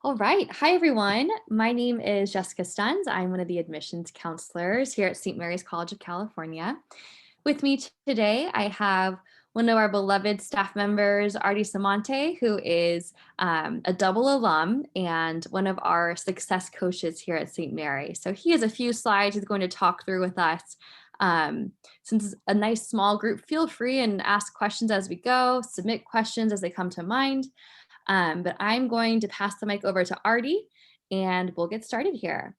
All right. Hi, everyone. My name is Jessica Stuns. I'm one of the admissions counselors here at St. Mary's College of California. With me today, I have one of our beloved staff members, Artie Samonte, who is a double alum and one of our success coaches here at St. Mary. So he has a few slides he's going to talk through with us. Since it's a nice small group, feel free and ask questions as we go, submit questions as they come to mind. But I'm going to pass the mic over to Artie and we'll get started here.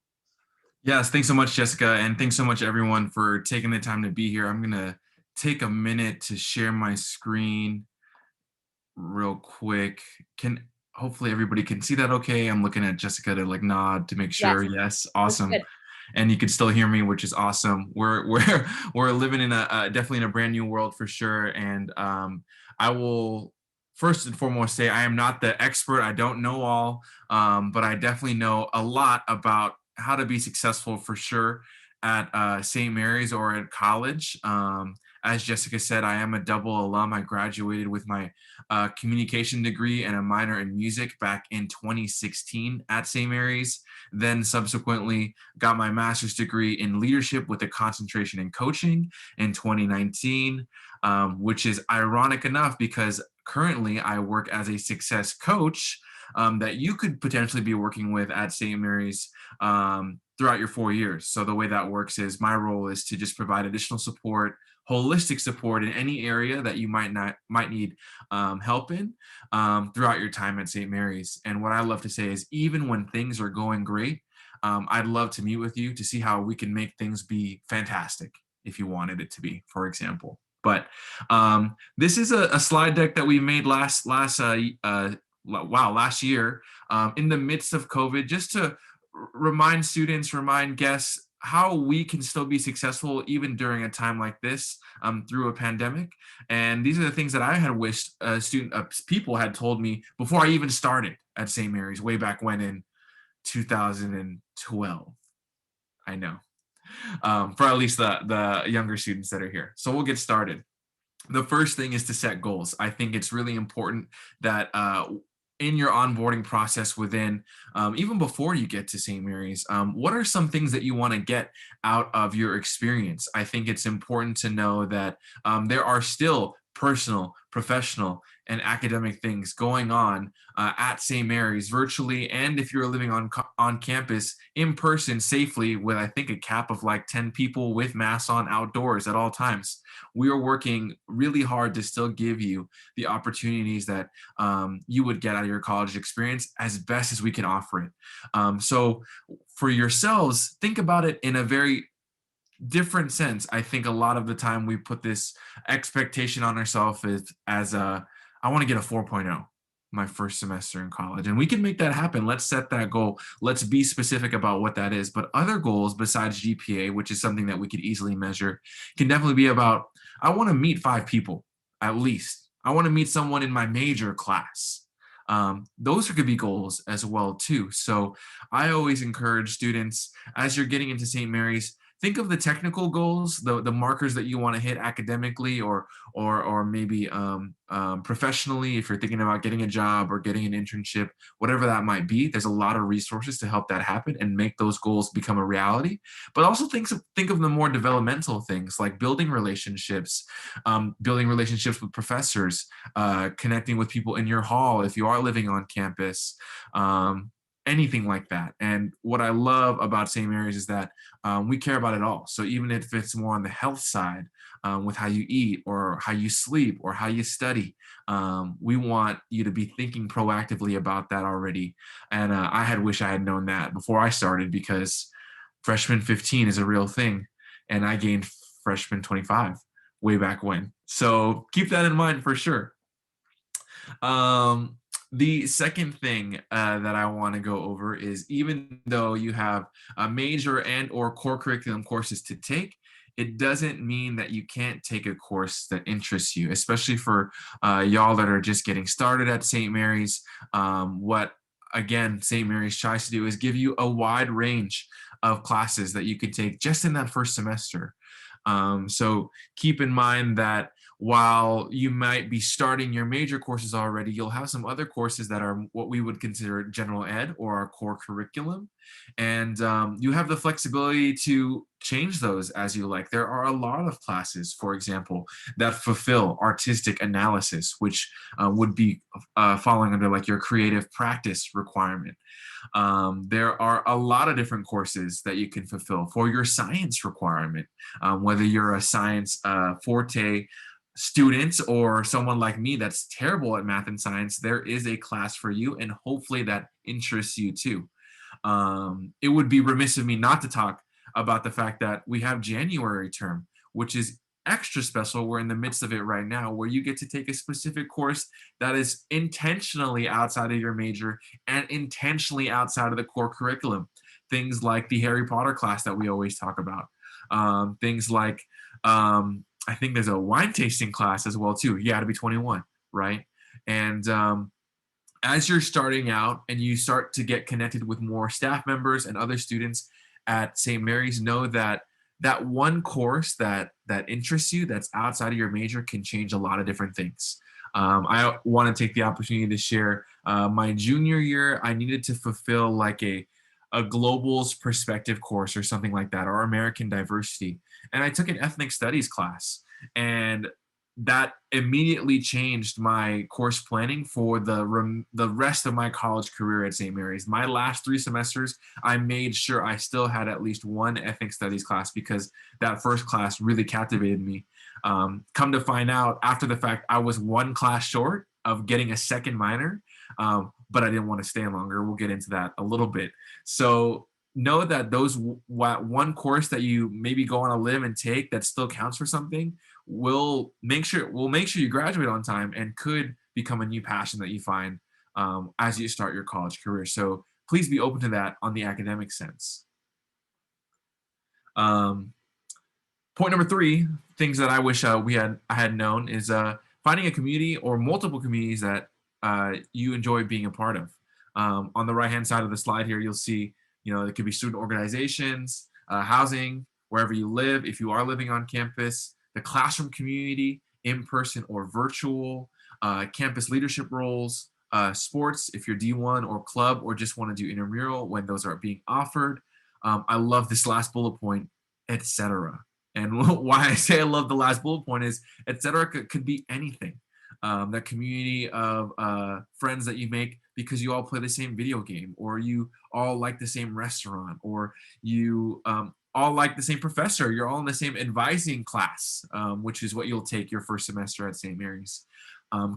Yes, thanks so much, Jessica, and thanks so much, everyone, for taking the time to be here. I'm going to take a minute to share my screen real quick. Can Hopefully everybody can see that okay. I'm looking at Jessica to nod to make Yes, sure. Yes, looks awesome. good. And you can still hear me, which is awesome. We're living in definitely in a brand new world for sure. And I will first and foremost say I am not the expert. I don't know all, but I definitely know a lot about how to be successful for sure at St. Mary's or at college. As Jessica said, I am a double alum. I graduated with my communication degree and a minor in music back in 2016 at St. Mary's. Then subsequently got my master's degree in leadership with a concentration in coaching in 2019, which is ironic enough because currently I work as a success coach that you could potentially be working with at St. Mary's throughout your 4 years. So the way that works is my role is to just provide additional support, holistic support in any area that you might need help in throughout your time at St. Mary's. And what I love to say is even when things are going great, I'd love to meet with you to see how we can make things be fantastic if you wanted it to be, for example. But this is a slide deck that we made last year in the midst of COVID, just to remind students, remind guests how we can still be successful even during a time like this through a pandemic. And these are the things that I had wished people had told me before I even started at St. Mary's way back when in 2012. I know, for at least the younger students that are here. So we'll get started. The first thing is to set goals. I think it's really important that in your onboarding process even before you get to St. Mary's, what are some things that you want to get out of your experience? I think it's important to know that there are still personal, professional, and academic things going on at St. Mary's virtually, and if you're living on campus in person safely with, I think, a cap of like 10 people with masks on outdoors at all times. We are working really hard to still give you the opportunities that you would get out of your college experience as best as we can offer it. So for yourselves, think about it in a very different sense. I think a lot of the time we put this expectation on ourselves as I want to get a 4.0 my first semester in college, and we can make that happen. Let's set that goal. Let's be specific about what that is. But other goals besides GPA, which is something that we could easily measure, can definitely be about, I want to meet 5 people at least. I want to meet someone in my major class. Those could be goals as well too. So I always encourage students, as you're getting into St. Mary's, think of the technical goals, the markers that you want to hit academically or maybe professionally. If you're thinking about getting a job or getting an internship, whatever that might be, there's a lot of resources to help that happen and make those goals become a reality. But also think of the more developmental things like building relationships with professors, connecting with people in your hall if you are living on campus. Anything like that. And what I love about St. Mary's is that we care about it all. So even if it's more on the health side, with how you eat or how you sleep or how you study, we want you to be thinking proactively about that already. And I had wished I had known that before I started, because freshman 15 is a real thing. And I gained freshman 25 way back when. So keep that in mind for sure. The second thing that I want to go over is, even though you have a major and or core curriculum courses to take, it doesn't mean that you can't take a course that interests you, especially for y'all that are just getting started at St. Mary's. What, again, St. Mary's tries to do is give you a wide range of classes that you could take just in that first semester. So keep in mind that while you might be starting your major courses already, you'll have some other courses that are what we would consider general ed or our core curriculum. And you have the flexibility to change those as you like. There are a lot of classes, for example, that fulfill artistic analysis, which would be falling under like your creative practice requirement. There are a lot of different courses that you can fulfill for your science requirement, whether you're a science forte student or someone like me that's terrible at math and science. There is a class for you, and hopefully that interests you too. It would be remiss of me not to talk about the fact that we have January term, which is extra special. We're in the midst of it right now, where you get to take a specific course that is intentionally outside of your major and intentionally outside of the core curriculum. Things like the Harry Potter class that we always talk about. Things like I think there's a wine tasting class as well too. You got to be 21, right? And as you're starting out and you start to get connected with more staff members and other students at St. Mary's, know that that one course that interests you that's outside of your major can change a lot of different things. I want to take the opportunity to share my junior year. I needed to fulfill like a global's perspective course or something like that, or American diversity, and I took an ethnic studies class, and that immediately changed my course planning for the rest of my college career at St. Mary's. My last 3 semesters, I made sure I still had at least one ethnic studies class because that first class really captivated me. Come to find out after the fact, I was one class short of getting a second minor, but I didn't want to stay longer. We'll get into that a little bit. So know that those one course that you maybe go on a limb and take that still counts for something will make sure you graduate on time and could become a new passion that you find as you start your college career. So please be open to that on the academic sense. Um, Point number 3, things that I wish I had known is finding a community or multiple communities that you enjoy being a part of. On the right hand side of the slide here, you'll see, it could be student organizations, housing, wherever you live, if you are living on campus, the classroom community, in person or virtual, campus leadership roles, sports, if you're D1 or club or just want to do intramural when those are being offered. I love this last bullet point, etc. And why I say I love the last bullet point is etc. could be anything. That community of friends that you make because you all play the same video game, or you all like the same restaurant, or you all like the same professor. You're all in the same advising class, which is what you'll take your first semester at St. Mary's.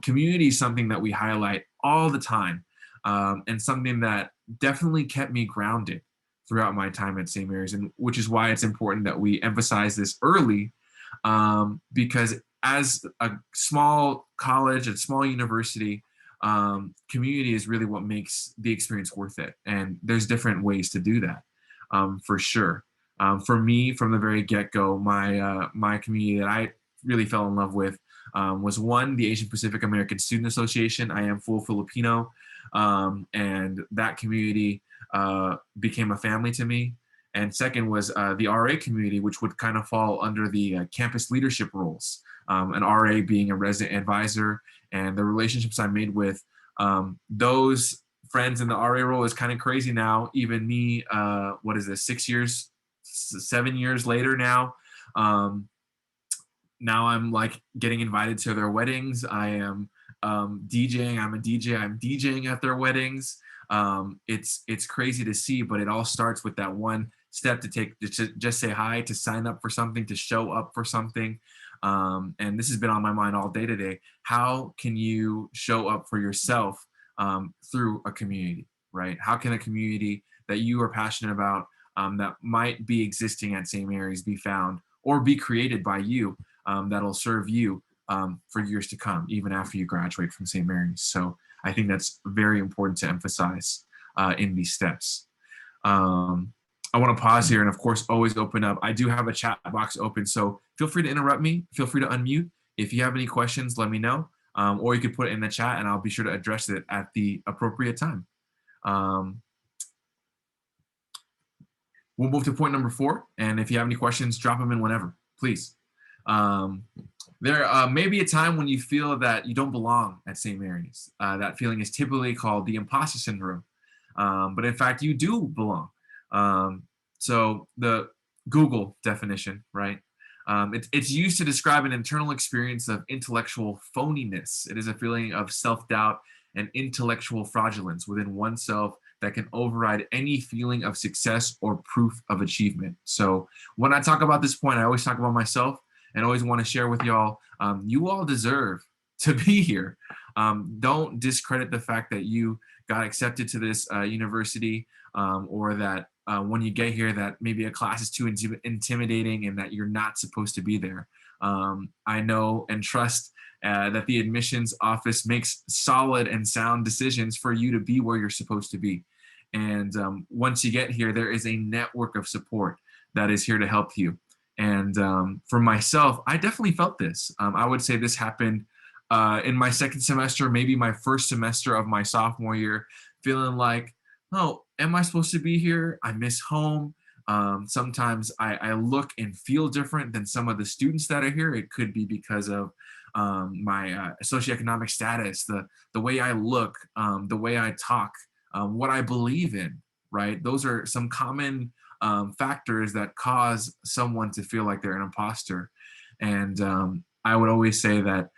Community is something that we highlight all the time, and something that definitely kept me grounded throughout my time at St. Mary's, and which is why it's important that we emphasize this early, because as a small college, a small university, community is really what makes the experience worth it. And there's different ways to do that, for sure. For me, from the very get-go, my community that I really fell in love with was one, the Asian Pacific American Student Association. I am full Filipino, and that community became a family to me. And second was the RA community, which would kind of fall under the campus leadership roles. An RA being a resident advisor, and the relationships I made with those friends in the RA role is kind of crazy now. Even me, what is this, 6 years, 7 years later now, now I'm like getting invited to their weddings. I am DJing. I'm a DJ. I'm DJing at their weddings. It's crazy to see, but it all starts with that one step to take, to just say hi, to sign up for something, to show up for something. And this has been on my mind all day today. How can you show up for yourself through a community, right? How can a community that you are passionate about, that might be existing at St. Mary's, be found or be created by you, that'll serve you for years to come, even after you graduate from St. Mary's? So I think that's very important to emphasize in these steps. I want to pause here and, of course, always open up. I do have a chat box open, so feel free to interrupt me. Feel free to unmute. If you have any questions, let me know, or you could put it in the chat, and I'll be sure to address it at the appropriate time. We'll move to point number 4, and if you have any questions, drop them in whenever, please. There may be a time when you feel that you don't belong at St. Mary's. That feeling is typically called the imposter syndrome. But in fact, you do belong. Um, so the Google definition, right? It's used to describe an internal experience of intellectual phoniness. It is a feeling of self-doubt and intellectual fraudulence within oneself that can override any feeling of success or proof of achievement. So when I talk about this point, I always talk about myself and always want to share with y'all, you all deserve to be here. Don't discredit the fact that you got accepted to this university, or that when you get here that maybe a class is too intimidating and that you're not supposed to be there. I know and trust that the admissions office makes solid and sound decisions for you to be where you're supposed to be. And once you get here, there is a network of support that is here to help you. And for myself, I definitely felt this. I would say this happened in my second semester, maybe my first semester of my sophomore year, feeling like, oh, am I supposed to be here? I miss home. Sometimes I look and feel different than some of the students that are here. It could be because of my socioeconomic status, the way I look, the way I talk, what I believe in, right? Those are some common factors that cause someone to feel like they're an imposter. And I would always say that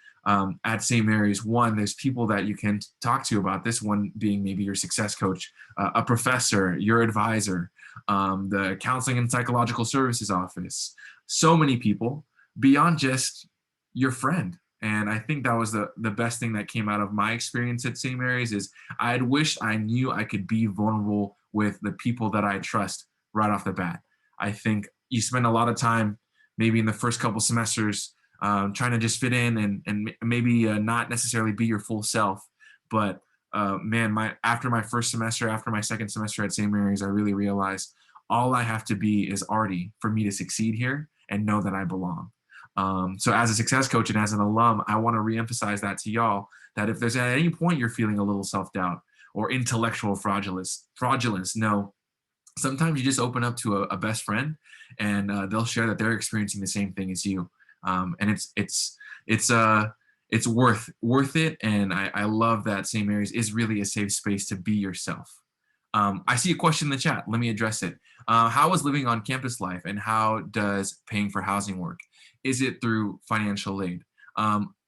at St. Mary's, one, there's people that you can talk to about this, one being maybe your success coach, a professor, your advisor, the counseling and psychological services office, so many people beyond just your friend. And I think that was the best thing that came out of my experience at St. Mary's is I had wished I knew I could be vulnerable with the people that I trust right off the bat. I think you spend a lot of time maybe in the first couple semesters trying to just fit in and maybe not necessarily be your full self. But man, after my first semester, after my second semester at St. Mary's, I really realized all I have to be is Artie for me to succeed here and know that I belong. So as a success coach and as an alum, I want to reemphasize that to y'all, that if there's at any point you're feeling a little self-doubt or intellectual fraudulence, no, sometimes you just open up to a best friend and they'll share that they're experiencing the same thing as you. And it's worth it. And I love that St. Mary's is really a safe space to be yourself. I see a question in the chat. Let me address it. How is living on campus life and how does paying for housing work? Is it through financial aid?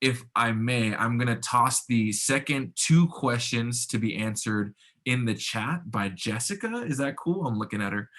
If I may, I'm going to toss the second two questions to be answered in the chat by Jessica. Is that cool? I'm looking at her.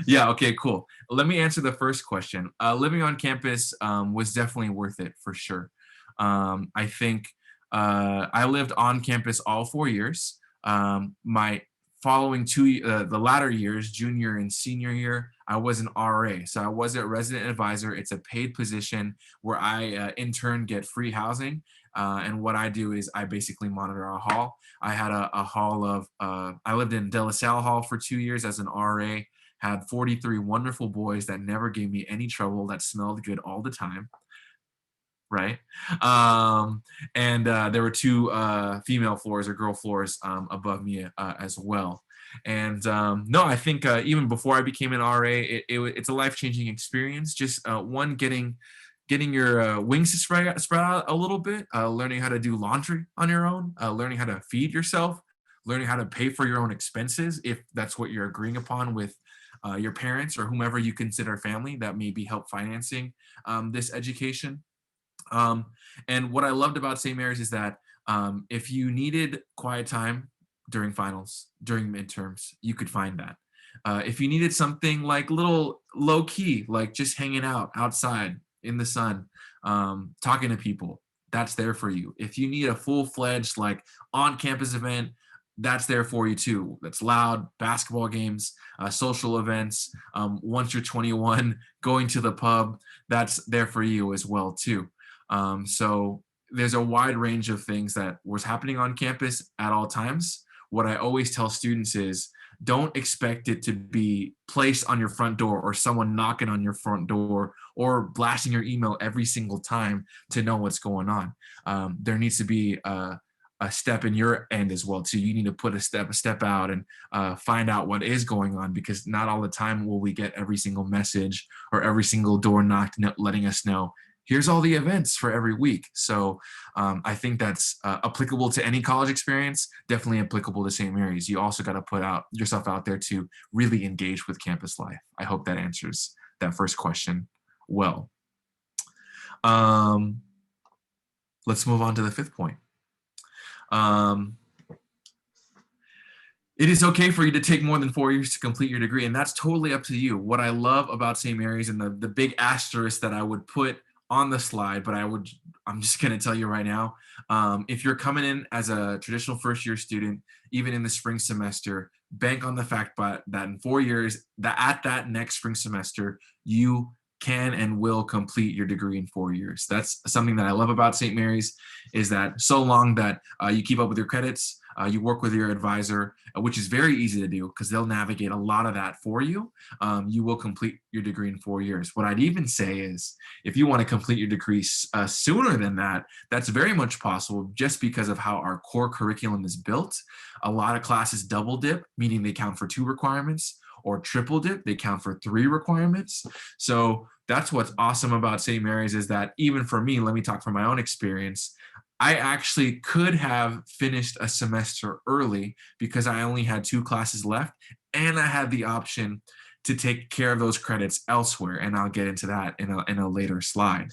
Yeah, okay, cool. Let me answer the first question. Living on campus was definitely worth it for sure. I think I lived on campus all 4 years. My following the latter years, junior and senior year, I was an RA. So I was a resident advisor. It's a paid position where I in turn get free housing. And what I do is I basically monitor a hall. I had a hall of, I lived in De La Salle Hall for 2 years as an RA, had 43 wonderful boys that never gave me any trouble, that smelled good all the time. Right. And there were two female floors or girl floors above me as well. And no, I think even before I became an RA, it's a life-changing experience. Just one, getting your wings to spread out a little bit, learning how to do laundry on your own, learning how to feed yourself, learning how to pay for your own expenses if that's what you're agreeing upon with your parents or whomever you consider family that maybe help financing this education. And what I loved about St. Mary's is that if you needed quiet time during finals, during midterms, you could find that. If you needed something like little low key, like just hanging out outside in the sun, talking to people, that's there for you. If you need a full-fledged like on-campus event, that's there for you too. That's loud, basketball games, social events. Once you're 21, going to the pub, that's there for you as well too. So there's a wide range of things that was happening on campus at all times. What I always tell students is don't expect it to be placed on your front door or someone knocking on your front door or blasting your email every single time to know what's going on. There needs to be a step in your end as well too. You need to put a step out and find out what is going on, because not all the time will we get every single message or every single door knocked letting us know, here's all the events for every week. So I think that's applicable to any college experience, definitely applicable to St. Mary's. You also got to put yourself out there to really engage with campus life. I hope that answers that first question well. Let's move on to the fifth point. It is okay for you to take more than 4 years to complete your degree, and that's totally up to you. What I love about St. Mary's, and the big asterisk that I would put on the slide, but I'm just going to tell you right now, if you're coming in as a traditional first-year student, even in the spring semester, bank on the fact that in 4 years, at that next spring semester, you can and will complete your degree in 4 years. That's something that I love about St. Mary's, is that so long that you keep up with your credits, you work with your advisor, which is very easy to do because they'll navigate a lot of that for you. You will complete your degree in 4 years. What I'd even say is, if you want to complete your degree sooner than that, that's very much possible just because of how our core curriculum is built. A lot of classes double dip, meaning they count for 2 requirements, or triple dip, they count for 3 requirements. So that's what's awesome about St. Mary's, is that even for me, let me talk from my own experience, I actually could have finished a semester early because I only had 2 classes left, and I had the option to take care of those credits elsewhere, and I'll get into that in a later slide.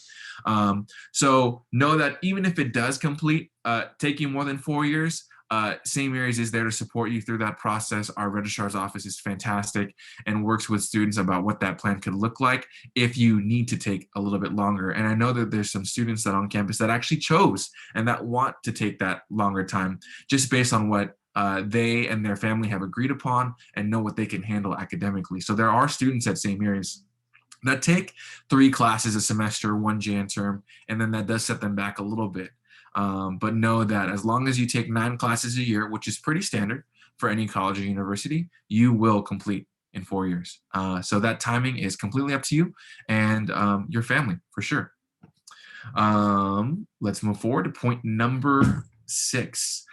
So know that even if it does complete taking more than 4 years, St. Mary's is there to support you through that process. Our registrar's office is fantastic and works with students about what that plan could look like if you need to take a little bit longer. And I know that there's some students that on campus that actually chose and that want to take that longer time just based on what they and their family have agreed upon and know what they can handle academically. So there are students at St. Mary's that take 3 classes a semester, 1 Jan term, and then that does set them back a little bit. But know that as long as you take 9 classes a year, which is pretty standard for any college or university, you will complete in 4 years. So that timing is completely up to you and your family, for sure. Let's move forward to point number 6.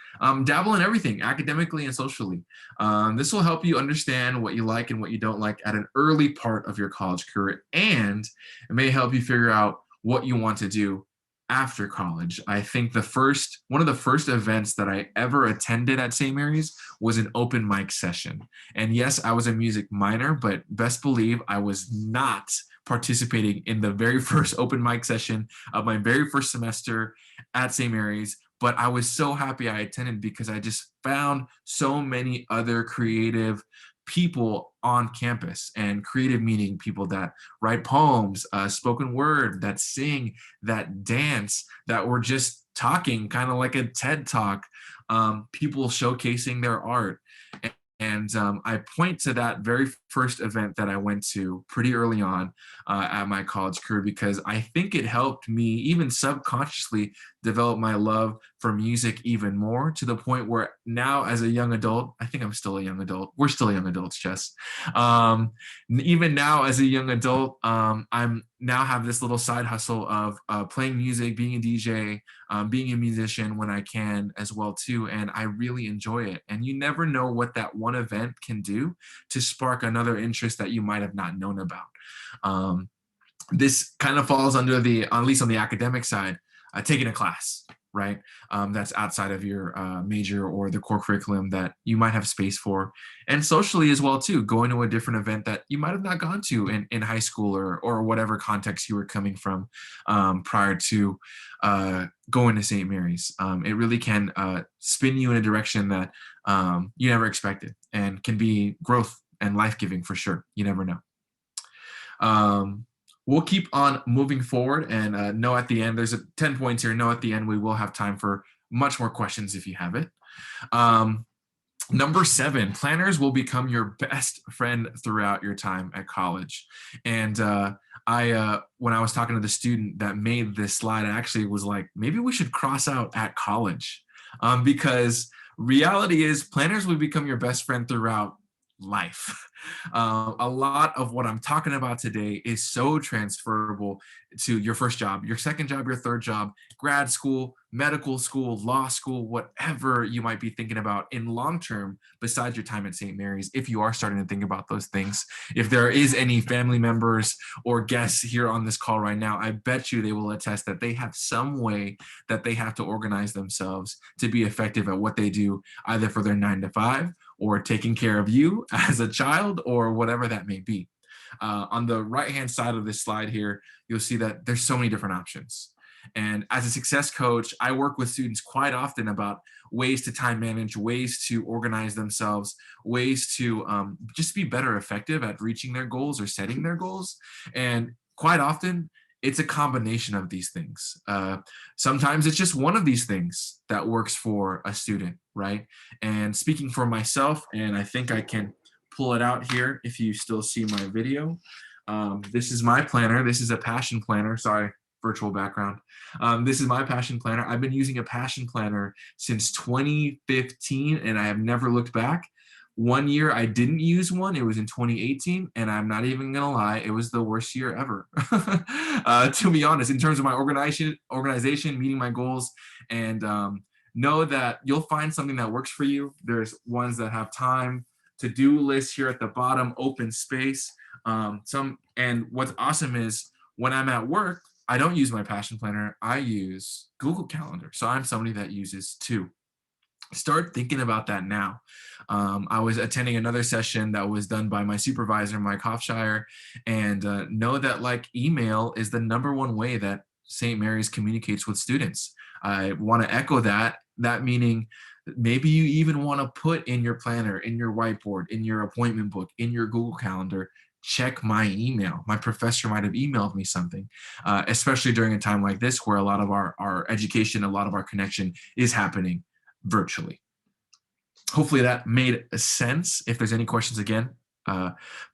Dabble in everything, academically and socially. This will help you understand what you like and what you don't like at an early part of your college career, and it may help you figure out what you want to do after college. I think one of the first events that I ever attended at St. Mary's was an open mic session. And yes, I was a music minor, but best believe I was not participating in the very first open mic session of my very first semester at St. Mary's. But I was so happy I attended because I just found so many other creative people on campus, and creative meaning people that write poems, spoken word, that sing, that dance, that were just talking kind of like a TED talk, people showcasing their art. And I point to that very first event that I went to pretty early on at my college career because I think it helped me even subconsciously develop my love for music even more, to the point where now as a young adult, I think I'm still a young adult. We're still young adults, Jess. Even now as a young adult, I'm now have this little side hustle of playing music, being a DJ, being a musician when I can as well too. And I really enjoy it. And you never know what that one event can do to spark another interest that you might have not known about. This kind of falls under at least on the academic side, taking a class, right? That's outside of your major or the core curriculum that you might have space for. And socially as well too, going to a different event that you might have not gone to in high school or whatever context you were coming from prior to going to St. Mary's. It really can spin you in a direction that you never expected, and can be growth and life-giving for sure. You never know. We'll keep on moving forward, and know at the end, there's 10 points here. Know at the end we will have time for much more questions if you have it. Number 7, planners will become your best friend throughout your time at college. And when I was talking to the student that made this slide, I actually was like, maybe we should cross out at college, because reality is planners will become your best friend throughout life. A lot of what I'm talking about today is so transferable to your first job, your second job, your third job, grad school, medical school, law school, whatever you might be thinking about in long term, besides your time at St. Mary's, if you are starting to think about those things. If there is any family members or guests here on this call right now, I bet you they will attest that they have some way that they have to organize themselves to be effective at what they do, either for their 9 to 5 or taking care of you as a child or whatever that may be. On the right-hand side of this slide here, you'll see that there's so many different options. And as a success coach, I work with students quite often about ways to time manage, ways to organize themselves, ways to just be better effective at reaching their goals or setting their goals. And quite often, it's a combination of these things. Sometimes it's just one of these things that works for a student, right? And speaking for myself, and I think I can pull it out here if you still see my video. This is my planner. This is a passion planner. Sorry, virtual background. This is my passion planner. I've been using a passion planner since 2015, and I have never looked back. One year I didn't use one. It was in 2018, and I'm not even gonna lie, it was the worst year ever. To be honest, in terms of my organization, meeting my goals, and know that you'll find something that works for you. There's ones that have time, to-do lists here at the bottom, open space. And what's awesome is when I'm at work, I don't use my passion planner. I use Google Calendar. So I'm somebody that uses two. Start thinking about that now. I was attending another session that was done by my supervisor, Mike Hofshire, and know that like email is the #1 way that St. Mary's communicates with students. I want to echo that meaning maybe you even want to put in your planner, in your whiteboard, in your appointment book, in your Google Calendar, check my email. My professor might have emailed me something, especially during a time like this where a lot of our education, a lot of our connection is happening virtually. Hopefully that made sense. If there's any questions again,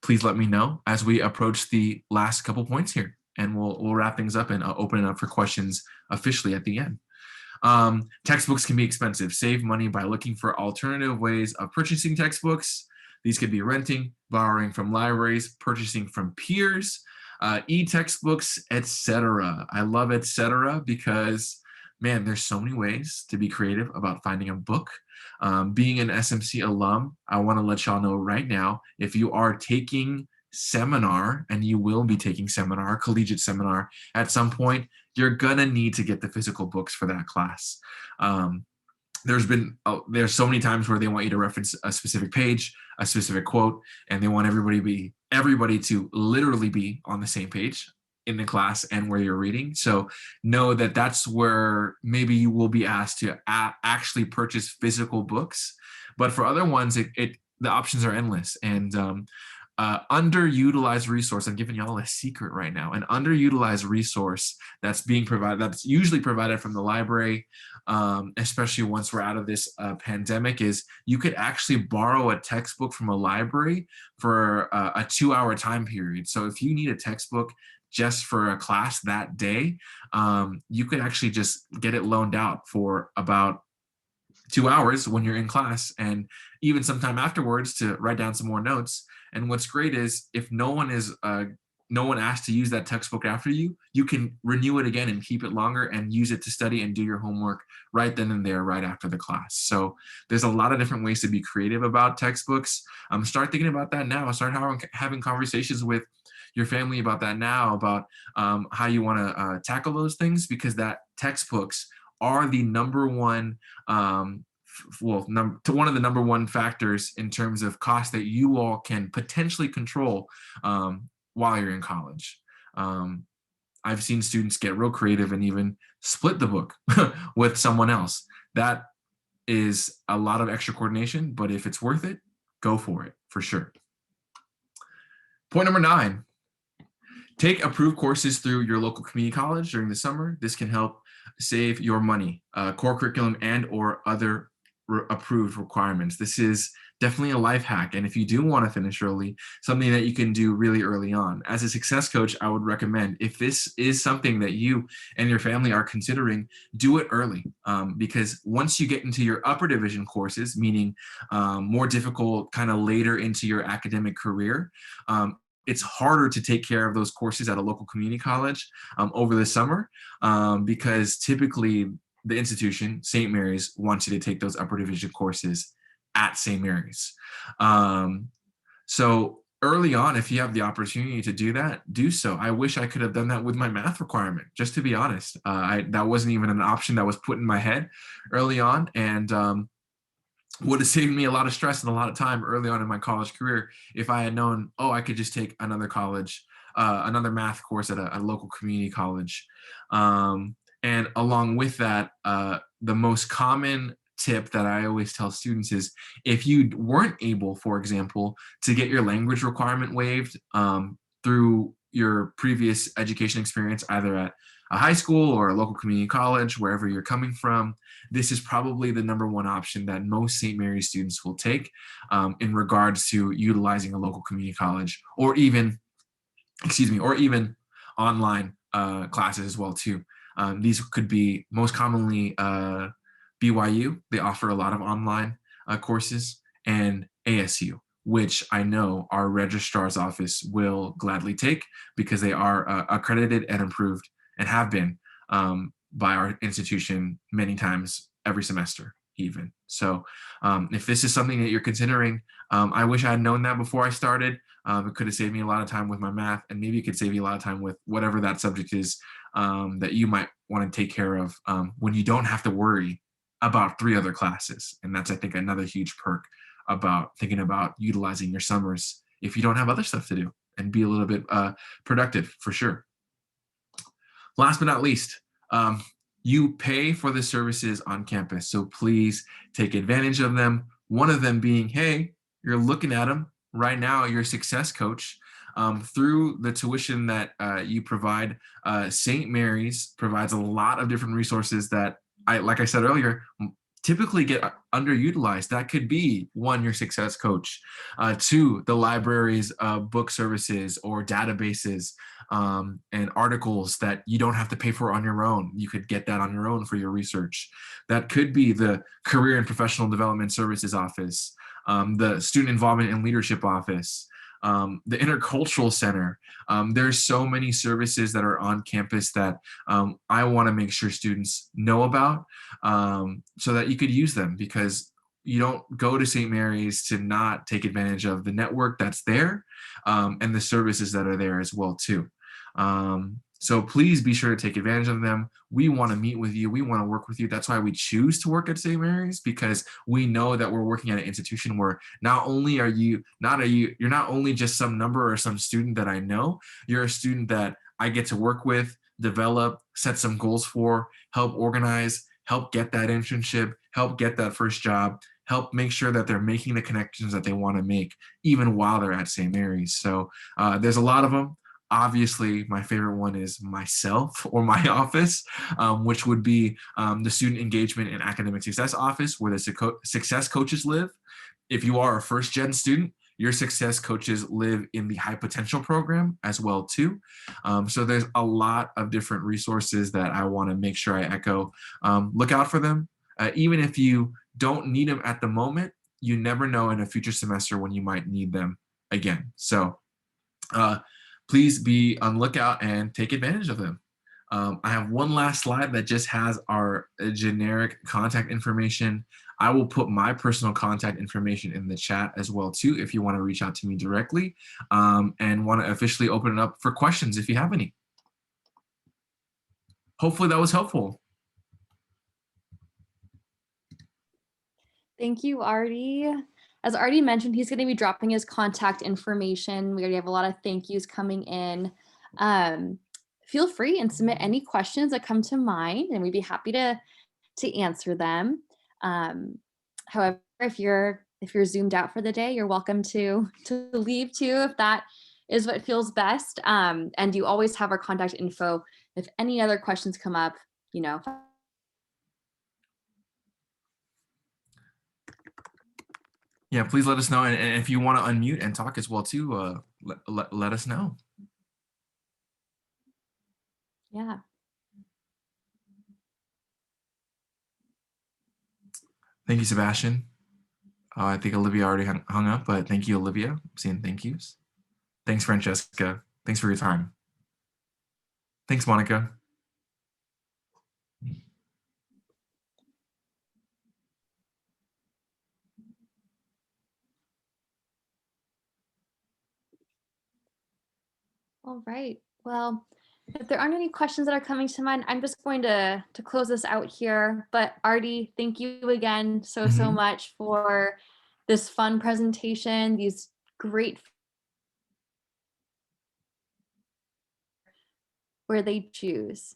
please let me know as we approach the last couple points here, and we'll wrap things up and open it up for questions officially at the end. Textbooks can be expensive. Save money by looking for alternative ways of purchasing textbooks. These could be renting, borrowing from libraries, purchasing from peers, e-textbooks, etc. I love etc. because, man, there's so many ways to be creative about finding a book. Being an SMC alum, I want to let y'all know right now, if you are taking seminar, and you will be taking seminar, collegiate seminar at some point, you're gonna need to get the physical books for that class. There's so many times where they want you to reference a specific page, a specific quote, and they want everybody to literally be on the same page in the class and where you're reading. So know that that's where maybe you will be asked to actually purchase physical books. But for other ones, the options are endless. And underutilized resource, I'm giving y'all a secret right now, an underutilized resource that's being provided, that's usually provided from the library, especially once we're out of this pandemic, is you could actually borrow a textbook from a library for a 2-hour time period. So if you need a textbook just for a class that day, you could actually just get it loaned out for about 2 hours when you're in class, and even sometime afterwards to write down some more notes. And what's great is if no one asked to use that textbook after you, you can renew it again and keep it longer and use it to study and do your homework right then and there, right after the class. So there's a lot of different ways to be creative about textbooks. Start thinking about that now. Start having conversations with your family about that now, about how you want to tackle those things, because that textbooks are the #1 one of the #1 factors in terms of cost that you all can potentially control while you're in college. I've seen students get real creative and even split the book with someone else. That is a lot of extra coordination, but if it's worth it, go for it, for sure. Point number 9, take approved courses through your local community college during the summer. This can help save your money, core curriculum and or other approved requirements. This is definitely a life hack. And if you do want to finish early, something that you can do really early on. As a success coach, I would recommend, if this is something that you and your family are considering, do it early. Because once you get into your upper division courses, meaning more difficult kind of later into your academic career, it's harder to take care of those courses at a local community college over the summer, because typically the institution, St. Mary's, wants you to take those upper division courses at St. Mary's. So early on, if you have the opportunity to do that, do so. I wish I could have done that with my math requirement, just to be honest. That wasn't even an option that was put in my head early on, and would have saved me a lot of stress and a lot of time early on in my college career if I had known, oh, I could just take another college, another math course at a local community college. And along with that, the most common tip that I always tell students is, if you weren't able, for example, to get your language requirement waived through your previous education experience, either at a high school or a local community college, wherever you're coming from, this is probably the number one option that most St. Mary's students will take in regards to utilizing a local community college, or even, or even online classes as well too. These could be most commonly BYU. They offer a lot of online courses, and ASU, which I know our registrar's office will gladly take because they are accredited and approved, and have been by our institution many times every semester even. So if this is something that you're considering, I wish I had known that before I started. It could have saved me a lot of time with my math, and maybe it could save you a lot of time with whatever that subject is that you might want to take care of when you don't have to worry about 3 other classes. And that's, I think, another huge perk about thinking about utilizing your summers if you don't have other stuff to do, and be a little bit productive for sure. Last but not least, you pay for the services on campus, so please take advantage of them. One of them being, hey, you're looking at them right now, your success coach. Through the tuition that you provide, St. Mary's provides a lot of different resources that, like I said earlier, typically get underutilized. That could be, 1, your success coach, 2, the library's book services or databases and articles that you don't have to pay for on your own. You could get that on your own for your research. That could be the Career and Professional Development Services Office, the Student Involvement and Leadership Office, the Intercultural Center. There's so many services that are on campus that I want to make sure students know about, so that you could use them, because you don't go to St. Mary's to not take advantage of the network that's there, and the services that are there as well too. So please be sure to take advantage of them. We want to meet with you. We want to work with you. That's why we choose to work at St. Mary's, because we know that we're working at an institution where not only you're not only just some number or some student that I know, you're a student that I get to work with, develop, set some goals for, help organize, help get that internship, help get that first job, help make sure that they're making the connections that they want to make, even while they're at St. Mary's. So there's a lot of them. Obviously, my favorite one is myself, or my office, which would be the Student Engagement and Academic Success Office, where the success coaches live. If you are a first-gen student, your success coaches live in the High Potential program as well too. So there's a lot of different resources that I want to make sure I echo. Look out for them. Even if you don't need them at the moment, you never know in a future semester when you might need them again. So please be on lookout and take advantage of them. I have one last slide that just has our generic contact information. I will put my personal contact information in the chat as well too, if you want to reach out to me directly, and want to officially open it up for questions if you have any. Hopefully that was helpful. Thank you, Artie. As Artie mentioned, he's going to be dropping his contact information. We already have a lot of thank yous coming in. Feel free and submit any questions that come to mind, and we'd be happy to answer them. However, if you're zoomed out for the day, you're welcome to leave too, if that is what feels best. And you always have our contact info if any other questions come up, Yeah, please let us know. And if you want to unmute and talk as well too, let us know. Yeah. Thank you, Sebastian. I think Olivia already hung up, but thank you, Olivia. I'm seeing thank yous. Thanks, Francesca. Thanks for your time. Thanks, Monica. All right. Well, if there aren't any questions that are coming to mind, I'm just going to close this out here. But Artie, thank you again so Mhm. much for this fun presentation, these great where they choose.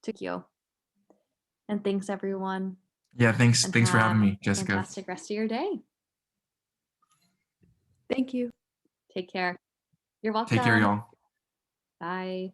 To you. And thanks everyone, Yeah, thanks. and Thanks for have having me, a Jessica. fantastic rest of your day. Thank you. Take care. You're Take care, welcome. y'all. Bye.